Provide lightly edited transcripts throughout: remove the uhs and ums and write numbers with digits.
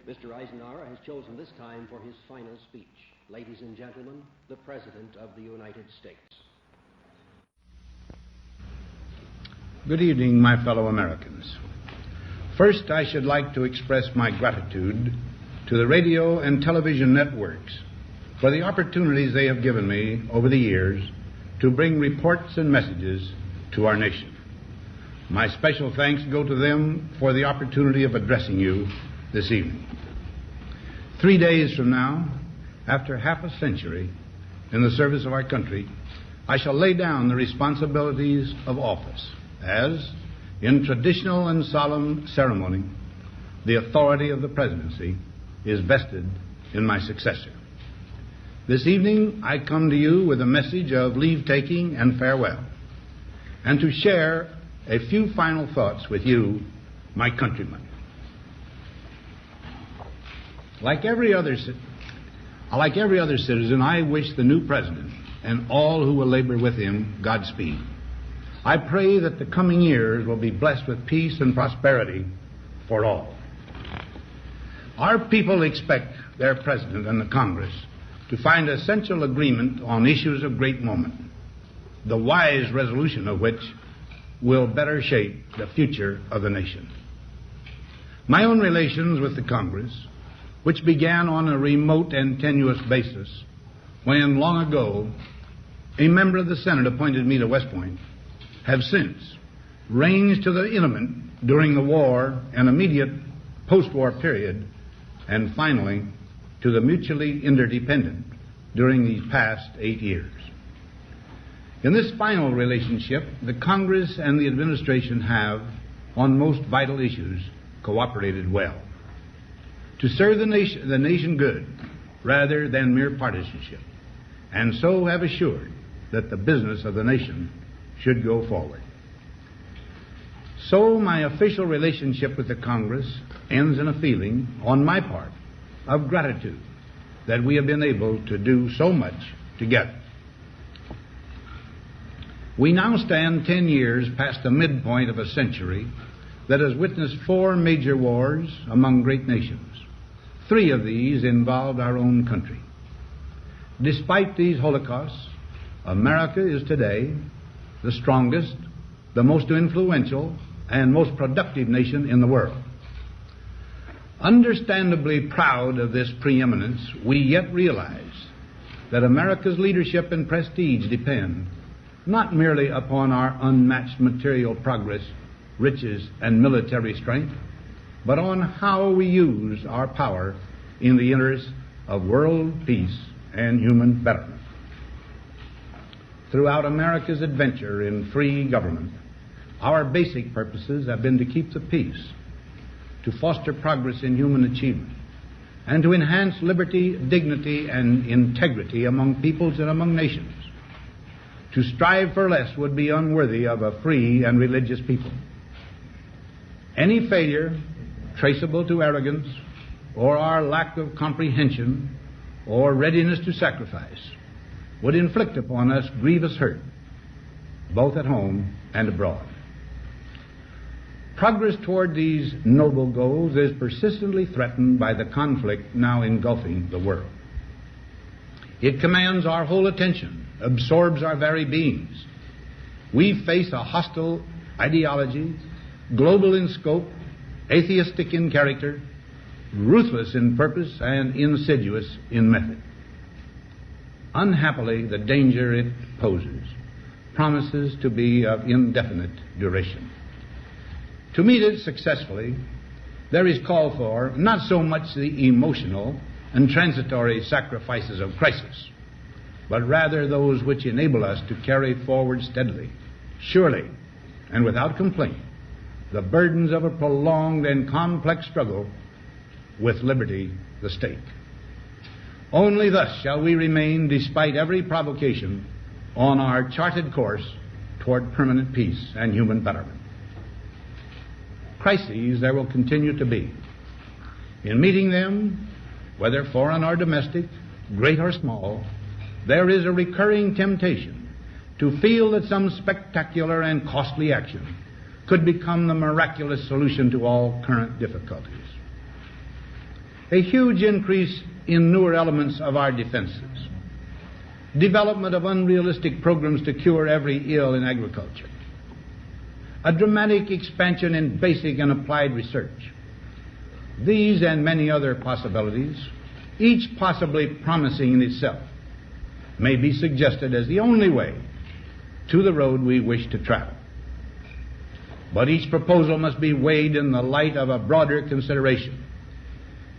Mr. Eisenhower has chosen this time for his final speech. Ladies and gentlemen, the President of the United States. Good evening, my fellow Americans. First, I should like to express my gratitude to the radio and television networks for the opportunities they have given me over the years to bring reports and messages to our nation. My special thanks go to them for the opportunity of addressing you this evening. 3 days from now, after half a century in the service of our country, I shall lay down the responsibilities of office as, in traditional and solemn ceremony, the authority of the presidency is vested in my successor. This evening, I come to you with a message of leave-taking and farewell, and to share a few final thoughts with you, my countrymen. Like every other citizen, I wish the new president and all who will labor with him Godspeed. I pray that the coming years will be blessed with peace and prosperity for all. Our people expect their president and the Congress to find essential agreement on issues of great moment, the wise resolution of which will better shape the future of the nation. My own relations with the Congress, which began on a remote and tenuous basis when, long ago, a member of the Senate appointed me to West Point, have since ranged to the intimate during the war and immediate post-war period, and finally to the mutually interdependent during these past 8 years. In this final relationship, the Congress and the administration have, on most vital issues, cooperated well to serve the nation good rather than mere partisanship, and so have assured that the business of the nation should go forward. So my official relationship with the Congress ends in a feeling, on my part, of gratitude that we have been able to do so much together. We now stand 10 years past the midpoint of a century that has witnessed 4 major wars among great nations. 3 of these involved our own country. Despite these holocausts, America is today the strongest, the most influential, and most productive nation in the world. Understandably proud of this preeminence, we yet realize that America's leadership and prestige depend not merely upon our unmatched material progress, riches, and military strength, but on how we use our power in the interest of world peace and human betterment. Throughout America's adventure in free government, our basic purposes have been to keep the peace, to foster progress in human achievement, and to enhance liberty, dignity, and integrity among peoples and among nations. To strive for less would be unworthy of a free and religious people. Any failure traceable to arrogance or our lack of comprehension or readiness to sacrifice would inflict upon us grievous hurt, both at home and abroad. Progress toward these noble goals is persistently threatened by the conflict now engulfing the world. It commands our whole attention, absorbs our very beings. We face a hostile ideology, global in scope, atheistic in character, ruthless in purpose, and insidious in method. Unhappily, the danger it poses promises to be of indefinite duration. To meet it successfully, there is call for not so much the emotional and transitory sacrifices of crisis, but rather those which enable us to carry forward steadily, surely, and without complaint, the burdens of a prolonged and complex struggle with liberty, the stake. Only thus shall we remain, despite every provocation, on our charted course toward permanent peace and human betterment. Crises there will continue to be. In meeting them, whether foreign or domestic, great or small, there is a recurring temptation to feel that some spectacular and costly action could become the miraculous solution to all current difficulties. a huge increase in newer elements of our defenses, development of unrealistic programs to cure every ill in agriculture, a dramatic expansion in basic and applied research. These and many other possibilities, each possibly promising in itself, may be suggested as the only way to the road we wish to travel. But each proposal must be weighed in the light of a broader consideration,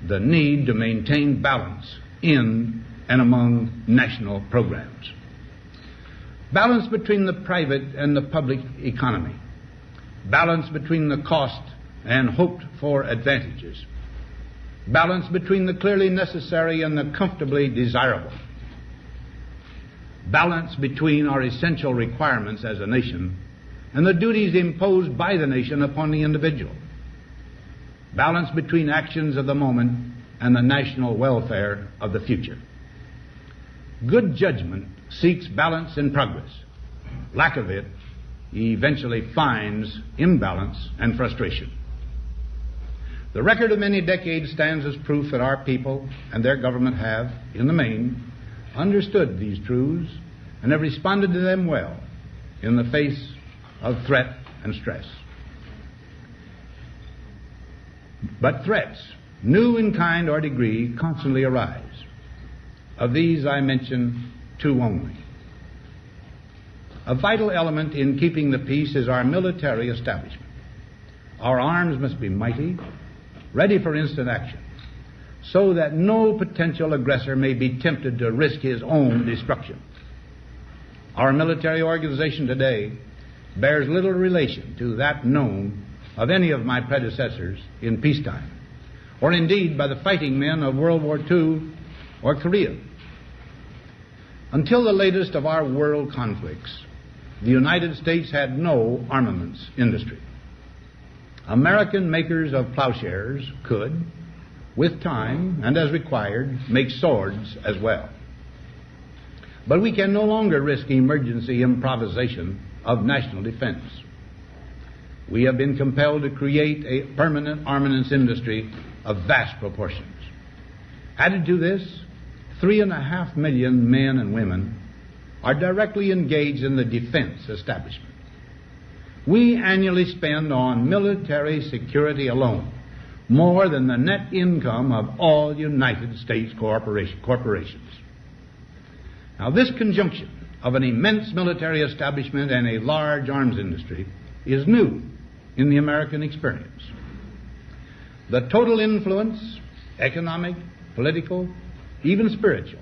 the need to maintain balance in and among national programs. Balance between the private and the public economy. Balance between the cost and hoped-for advantages. Balance between the clearly necessary and the comfortably desirable. Balance between our essential requirements as a nation and the duties imposed by the nation upon the individual. Balance between actions of the moment and the national welfare of the future. Good judgment seeks balance in progress. Lack of it eventually finds imbalance and frustration. The record of many decades stands as proof that our people and their government have, in the main, understood these truths and have responded to them well in the face of threat and stress. But threats, new in kind or degree, constantly arise. Of these I mention two only. A vital element in keeping the peace is our military establishment. Our arms must be mighty, ready for instant action, so that no potential aggressor may be tempted to risk his own destruction. Our military organization today bears little relation to that known of any of my predecessors in peacetime, or indeed by the fighting men of World War II or Korea. Until the latest of our world conflicts, the United States had no armaments industry. American makers of plowshares could, with time and as required, make swords as well. But we can no longer risk emergency improvisation of national defense. We have been compelled to create a permanent armaments industry of vast proportions. Added to this, 3.5 million men and women are directly engaged in the defense establishment. We annually spend on military security alone more than the net income of all United States corporations. Now, this conjunction of an immense military establishment and a large arms industry is new in the American experience. The total influence, economic, political, even spiritual,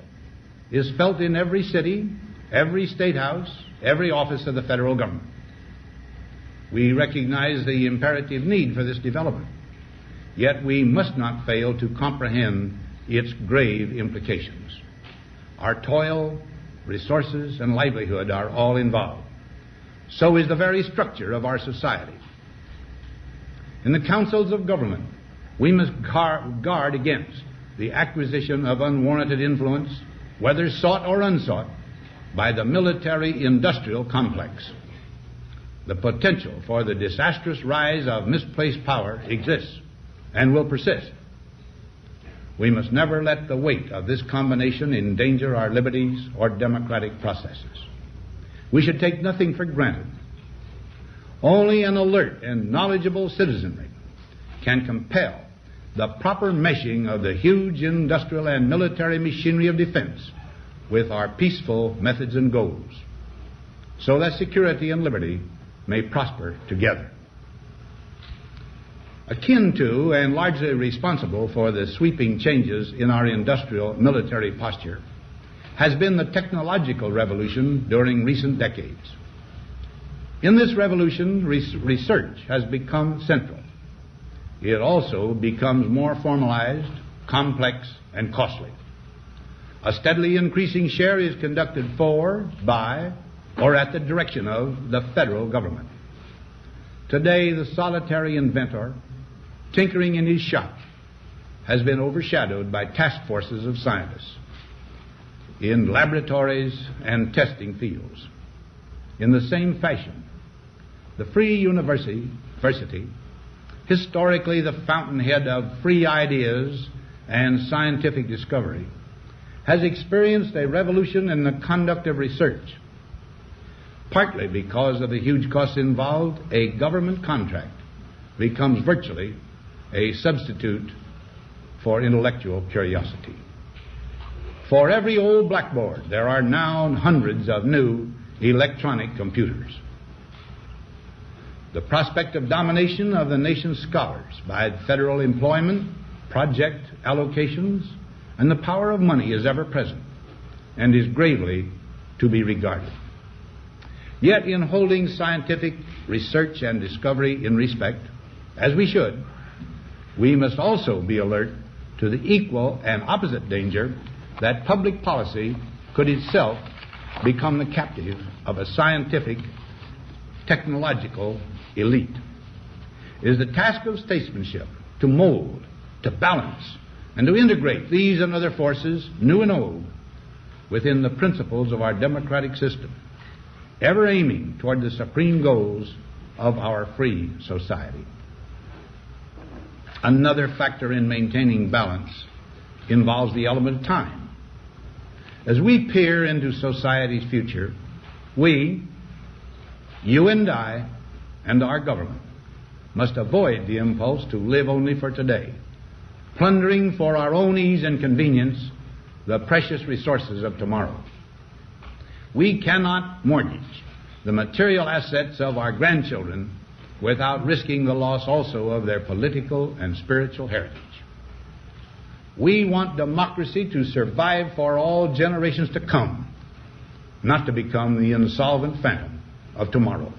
is felt in every city, every state house, every office of the federal government. We recognize the imperative need for this development, yet we must not fail to comprehend its grave implications. Our toil, resources, and livelihood are all involved. So is the very structure of our society. In the councils of government, we must guard against the acquisition of unwarranted influence, whether sought or unsought, by the military-industrial complex. The potential for the disastrous rise of misplaced power exists and will persist. We must never let the weight of this combination endanger our liberties or democratic processes. We should take nothing for granted. Only an alert and knowledgeable citizenry can compel the proper meshing of the huge industrial and military machinery of defense with our peaceful methods and goals, so that security and liberty may prosper together. Akin to and largely responsible for the sweeping changes in our industrial military posture has been the technological revolution during recent decades. In this revolution, research has become central. It also becomes more formalized, complex, and costly. A steadily increasing share is conducted for, by, or at the direction of the federal government. Today, the solitary inventor, tinkering in his shop, has been overshadowed by task forces of scientists in laboratories and testing fields. In the same fashion, the free university, historically the fountainhead of free ideas and scientific discovery has experienced a revolution in the conduct of research. Partly because of the huge costs involved, a government contract becomes virtually a substitute for intellectual curiosity. For every old blackboard, there are now hundreds of new electronic computers. The prospect of domination of the nation's scholars by federal employment, project allocations, and the power of money is ever present and is gravely to be regarded. Yet in holding scientific research and discovery in respect, as we should, we must also be alert to the equal and opposite danger that public policy could itself become the captive of a scientific, technological elite. It is the task of statesmanship to mold, to balance, and to integrate these and other forces, new and old, within the principles of our democratic system, ever aiming toward the supreme goals of our free society. Another factor in maintaining balance involves the element of time. As we peer into society's future, we, you and I, and our government must avoid the impulse to live only for today, plundering for our own ease and convenience the precious resources of tomorrow. We cannot mortgage the material assets of our grandchildren without risking the loss also of their political and spiritual heritage. We want democracy to survive for all generations to come, not to become the insolvent phantom of tomorrow.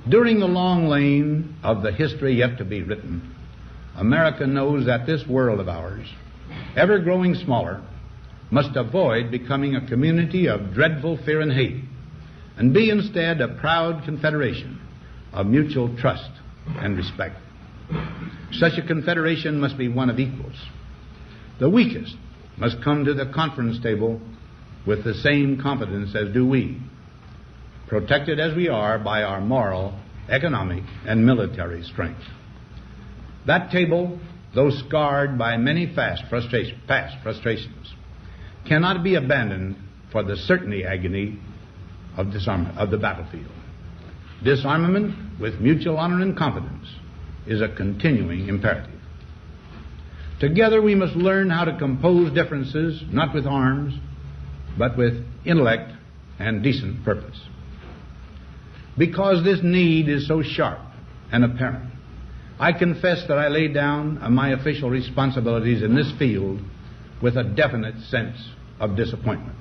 During the long lane of the history yet to be written, America knows that this world of ours, ever growing smaller, must avoid becoming a community of dreadful fear and hate, and be instead a proud confederation of mutual trust and respect. Such a confederation must be one of equals. The weakest must come to the conference table with the same confidence as do we, protected as we are by our moral, economic, and military strength. That table, though scarred by many past frustrations, cannot be abandoned for the certainty agony of disarmament of the battlefield. Disarmament with mutual honor and confidence is a continuing imperative. Together we must learn how to compose differences, not with arms, but with intellect and decent purpose. Because this need is so sharp and apparent, I confess that I lay down my official responsibilities in this field with a definite sense of disappointment.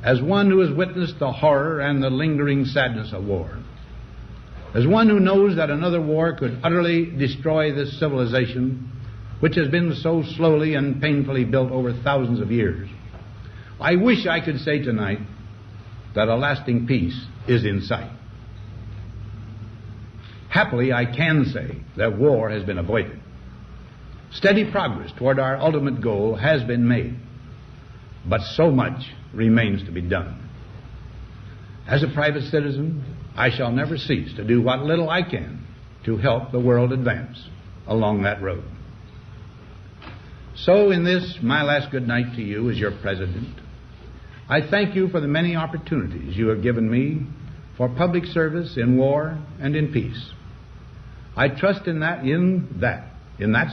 As one who has witnessed the horror and the lingering sadness of war, as one who knows that another war could utterly destroy this civilization which has been so slowly and painfully built over thousands of years, I wish I could say tonight that a lasting peace is in sight. Happily, I can say that war has been avoided. Steady progress toward our ultimate goal has been made, but so much remains to be done. As a private citizen, I shall never cease to do what little I can to help the world advance along that road. So in this, my last good night to you as your president, I thank you for the many opportunities you have given me for public service in war and in peace. I trust in that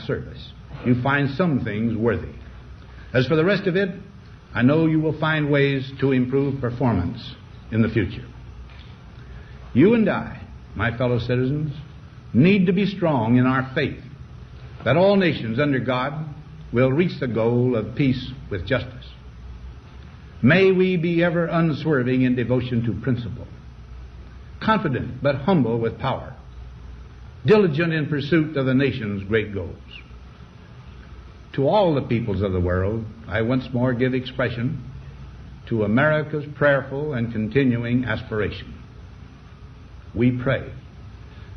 service, you find some things worthy. As for the rest of it, I know you will find ways to improve performance in the future. You and I, my fellow citizens, need to be strong in our faith that all nations under God will reach the goal of peace with justice. May we be ever unswerving in devotion to principle, confident but humble with power, diligent in pursuit of the nation's great goals. To all the peoples of the world, I once more give expression to America's prayerful and continuing aspiration. We pray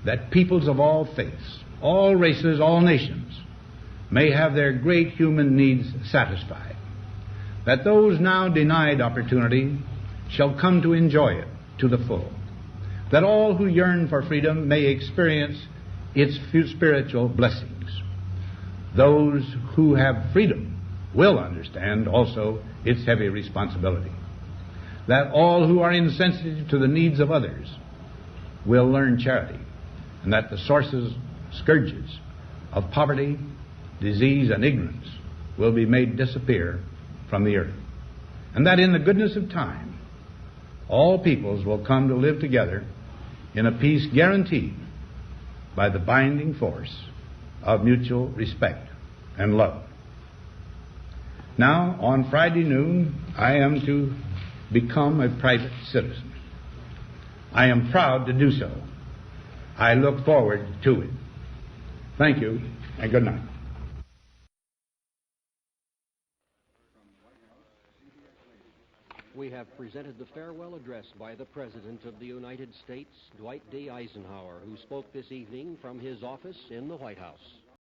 that peoples of all faiths, all races, all nations may have their great human needs satisfied, that those now denied opportunity shall come to enjoy it to the full, that all who yearn for freedom may experience its spiritual blessings. those who have freedom will understand also its heavy responsibility. That all who are insensitive to the needs of others will learn charity, and that the sources, scourges of poverty, disease, and ignorance will be made disappear from the earth, and that in the goodness of time all peoples will come to live together in a peace guaranteed by the binding force of mutual respect and love. Now, on Friday noon, I am to become a private citizen. I am proud to do so. I look forward to it. Thank you, and good night. We have presented the farewell address by the President of the United States, Dwight D. Eisenhower, who spoke this evening from his office in the White House.